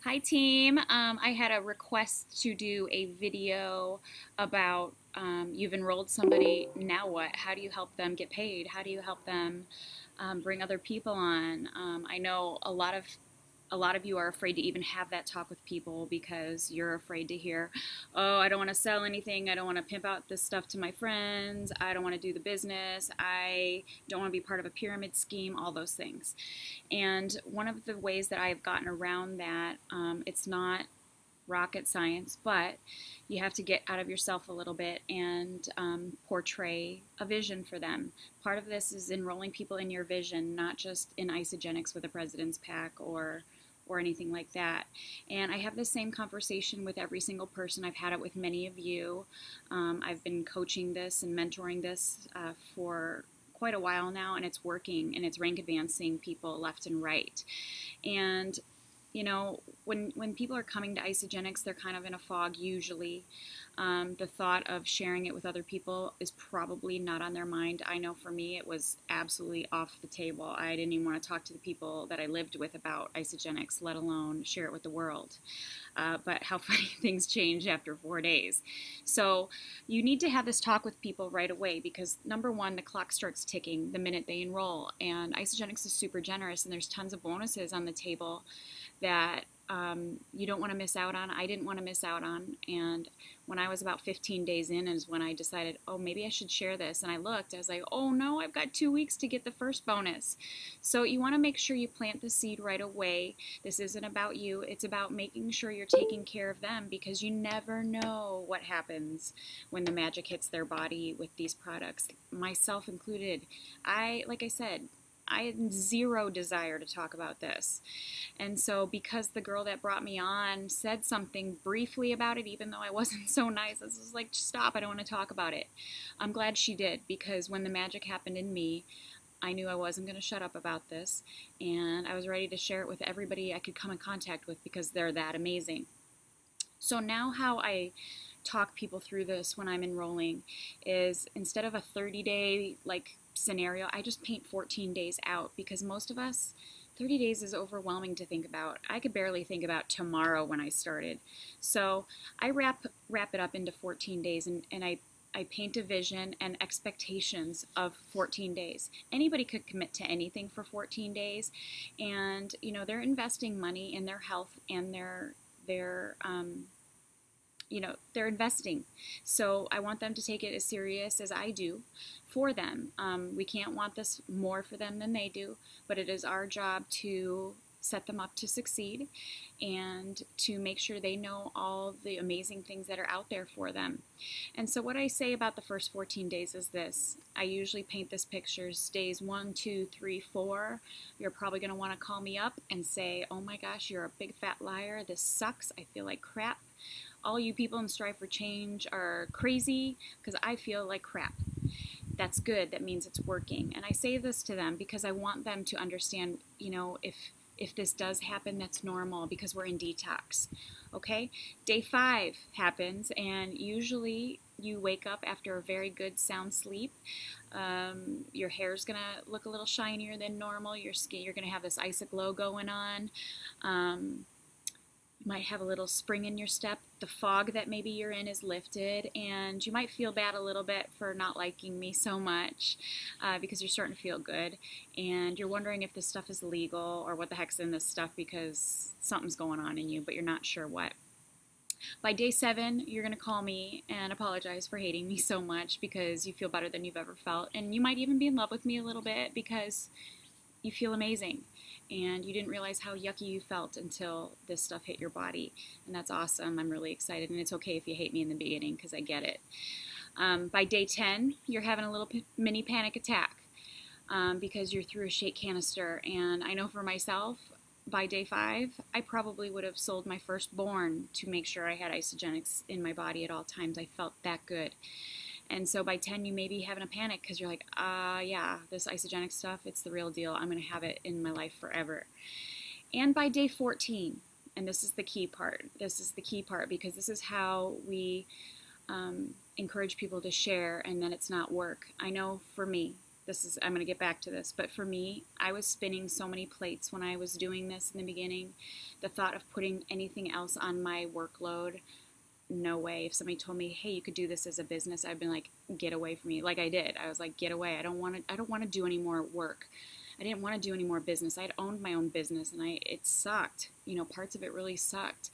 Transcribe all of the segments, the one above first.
Hi team. I had a request to do a video about you've enrolled somebody, now what? How do you help them get paid? How do you help them bring other people on? I know a lot of you are afraid to even have that talk with people because you're afraid to hear, oh, I don't want to sell anything. I don't want to pimp out this stuff to my friends. I don't want to do the business. I don't want to be part of a pyramid scheme, all those things. And one of the ways that I've gotten around that, it's not rocket science, but you have to get out of yourself a little bit and portray a vision for them. Part of this is enrolling people in your vision, not just in isogenics with a president's pack or anything like that. And I have the same conversation with every single person. I've had it with many of you. I've been coaching this and mentoring this for quite a while now, and it's working, and it's rank advancing people left and right. And you know, when people are coming to isogenics, they're kind of in a fog usually. The thought of sharing it with other people is probably not on their mind. I know for me it was absolutely off the table. I didn't even want to talk to the people that I lived with about isogenics, let alone share it with the world. But how funny things change after 4 days. So you need to have this talk with people right away because number one, the clock starts ticking the minute they enroll. And isogenics is super generous and there's tons of bonuses on the table that you don't want to miss out on. I didn't want to miss out on. And when I was about 15 days in is when I decided, oh, maybe I should share this. And I looked, I was like, oh no, I've got 2 weeks to get the first bonus. So you want to make sure you plant the seed right away. This isn't about you. It's about making sure you're taking care of them because you never know what happens when the magic hits their body with these products, myself included. Like I said, I had zero desire to talk about this. And so because the girl that brought me on said something briefly about it, even though I wasn't so nice, I was like, stop, I don't want to talk about it. I'm glad she did because when the magic happened in me, I knew I wasn't going to shut up about this. And I was ready to share it with everybody I could come in contact with because they're that amazing. So now how I talk people through this when I'm enrolling is instead of a 30-day scenario, I just paint 14 days out because most of us, 30 days is overwhelming to think about. I could barely think about tomorrow when I started. So I wrap it up into 14 days and I paint a vision and expectations of 14 days. Anybody could commit to anything for 14 days and you know they're investing money in their health and they're investing. So I want them to take it as serious as I do for them. We can't want this more for them than they do, but it is our job to set them up to succeed and to make sure they know all the amazing things that are out there for them. And so what I say about the first 14 days is this. I usually paint this pictures days 1, 2, 3, 4. You're probably going to want to call me up and say, oh my gosh, you're a big fat liar. This sucks. I feel like crap. All you people in Strive for Change are crazy because I feel like crap. That's good. That means it's working. And I say this to them because I want them to understand, you know, if this does happen, that's normal because we're in detox. Okay? Day 5 happens and usually you wake up after a very good sound sleep. Your hair's going to look a little shinier than normal. Your skin, you're going to have this glow going on. You might have a little spring in your step. The fog that maybe you're in is lifted, and you might feel bad a little bit for not liking me so much because you're starting to feel good, and you're wondering if this stuff is legal or what the heck's in this stuff because something's going on in you, but you're not sure what. By day 7, you're going to call me and apologize for hating me so much because you feel better than you've ever felt, and you might even be in love with me a little bit because you feel amazing. And you didn't realize how yucky you felt until this stuff hit your body. And that's awesome. I'm really excited. And it's okay if you hate me in the beginning because I get it. By day 10, you're having a little mini panic attack because you're through a shake canister. And I know for myself, by day 5, I probably would have sold my firstborn to make sure I had isogenics in my body at all times. I felt that good. And so by 10, you may be having a panic because you're like, yeah, this isogenic stuff, it's the real deal. I'm going to have it in my life forever. And by day 14, and this is the key part, because this is how we encourage people to share and then it's not work. I know for me, I'm going to get back to this, but for me, I was spinning so many plates when I was doing this in the beginning. The thought of putting anything else on my workload, no way. If somebody told me, hey, you could do this as a business, I'd been like, get away from me. Like I did. I was like, get away. I don't want to do any more work. I didn't want to do any more business. I'd owned my own business and it sucked. Parts of it really sucked.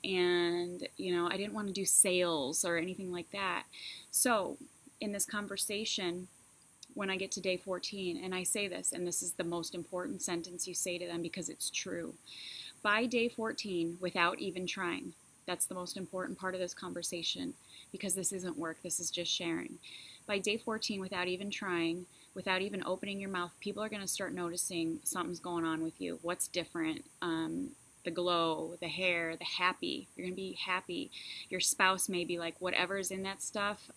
And, I didn't want to do sales or anything like that. So in this conversation, when I get to day 14, and I say this, and this is the most important sentence you say to them because it's true. By day 14, without even trying, that's the most important part of this conversation because this isn't work, this is just sharing. By day 14, without even trying, without even opening your mouth, people are going to start noticing something's going on with you. What's different? The glow, the hair, the happy. You're going to be happy. Your spouse may be like, whatever's in that stuff,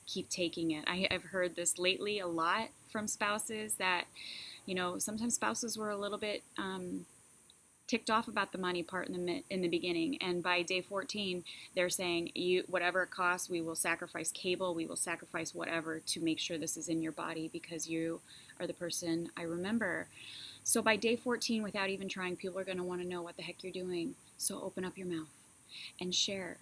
keep taking it. I've heard this lately a lot from spouses that, sometimes spouses were a little bit ticked off about the money part in the beginning, and by day 14 they're saying, whatever it costs, we will sacrifice cable, we will sacrifice whatever to make sure this is in your body because you are the person I remember. So by day 14, without even trying, people are going to want to know what the heck you're doing. So open up your mouth and share.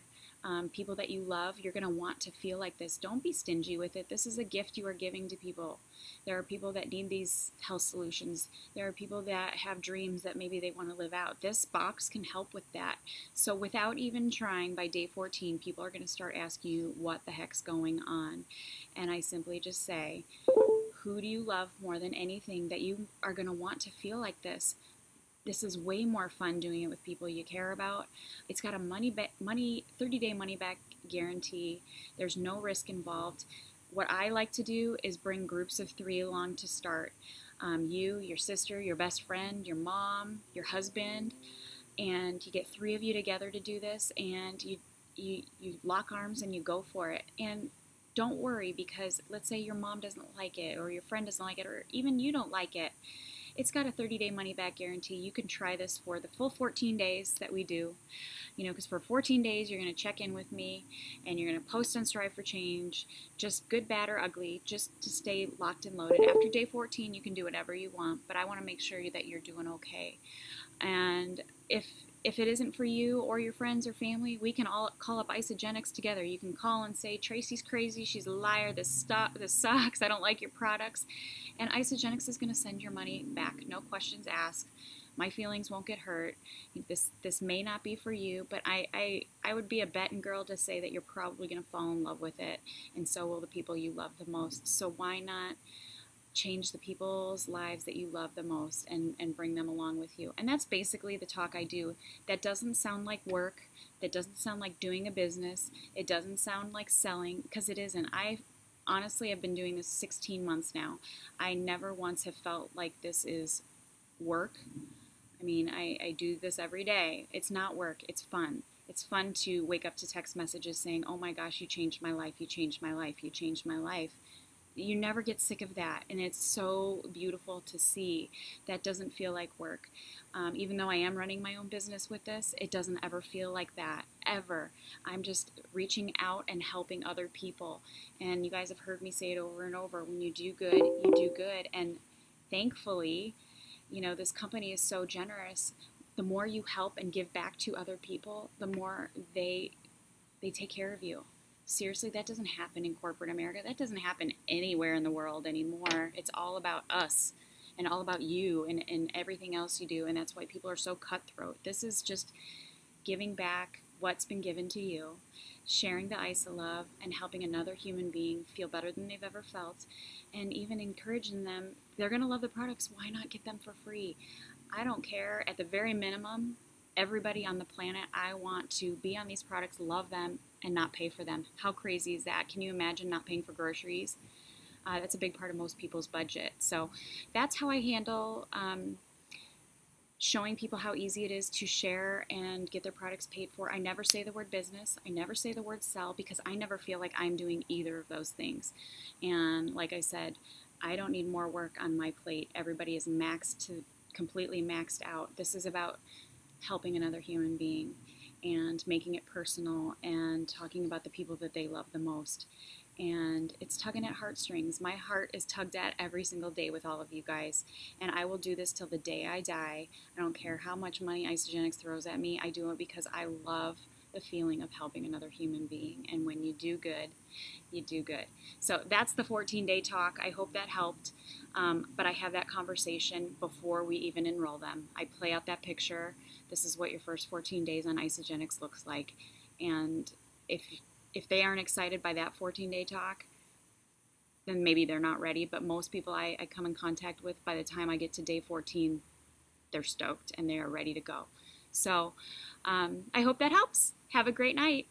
People that you love, you're going to want to feel like this. Don't be stingy with it. This is a gift you are giving to people. There are people that need these health solutions. There are people that have dreams that maybe they want to live out. This box can help with that. So without even trying, by day 14, people are going to start asking you what the heck's going on. And I simply just say, who do you love more than anything that you are going to want to feel like this? This is way more fun doing it with people you care about. It's got a 30-day money-back guarantee. There's no risk involved. What I like to do is bring groups of 3 along to start. You, your sister, your best friend, your mom, your husband, and you get 3 of you together to do this, and you lock arms and you go for it. And don't worry, because let's say your mom doesn't like it, or your friend doesn't like it, or even you don't like it. It's got a 30-day money-back guarantee. You can try this for the full 14 days that we do. Because for 14 days, you're going to check in with me, and you're going to post on Strive for Change, just good, bad, or ugly, just to stay locked and loaded. After day 14, you can do whatever you want, but I want to make sure that you're doing okay. And if it isn't for you or your friends or family, we can all call up Isagenix together. You can call and say, Tracy's crazy, she's a liar, this sucks, I don't like your products. And Isagenix is going to send your money back, no questions asked. My feelings won't get hurt. This may not be for you, but I would be a betting girl to say that you're probably going to fall in love with it, and so will the people you love the most. So why not change the people's lives that you love the most and bring them along with you? And that's basically the talk I do. That doesn't sound like work. That doesn't sound like doing a business. It doesn't sound like selling, because it isn't. Honestly, I've been doing this 16 months now. I never once have felt like this is work. I mean, I do this every day. It's not work. It's fun. It's fun to wake up to text messages saying, oh my gosh, you changed my life. You changed my life. You changed my life. You never get sick of that, and it's so beautiful to see. That doesn't feel like work. Even though I am running my own business with this, it doesn't ever feel like that, ever. I'm just reaching out and helping other people, and you guys have heard me say it over and over. When you do good, you do good, and thankfully, this company is so generous. The more you help and give back to other people, the more they take care of you. Seriously, that doesn't happen in corporate America. That doesn't happen anywhere in the world anymore. It's all about us and all about you and everything else you do, and that's why people are so cutthroat. This is just giving back what's been given to you, sharing the Isa love, and helping another human being feel better than they've ever felt, and even encouraging them. They're going to love the products. Why not get them for free? I don't care. At the very minimum, everybody on the planet, I want to be on these products, love them, and not pay for them. How crazy is that? Can you imagine not paying for groceries? That's a big part of most people's budget. So that's how I handle showing people how easy it is to share and get their products paid for. I never say the word business. I never say the word sell, because I never feel like I'm doing either of those things. And like I said, I don't need more work on my plate. Everybody is completely maxed out. This is about helping another human being and making it personal and talking about the people that they love the most. and it's tugging at heartstrings. My heart is tugged at every single day with all of you guys, and I will do this till the day I die. I don't care how much money Isagenix throws at me. I do it because I love the feeling of helping another human being, and when you do good, you do good. So that's the 14-day talk. I hope that helped, but I have that conversation before we even enroll them. I play out that picture. This is what your first 14 days on Isagenix looks like, and if they aren't excited by that 14-day talk, then maybe they're not ready. But most people I come in contact with, by the time I get to day 14, they're stoked and they are ready to go. So I hope that helps. Have a great night.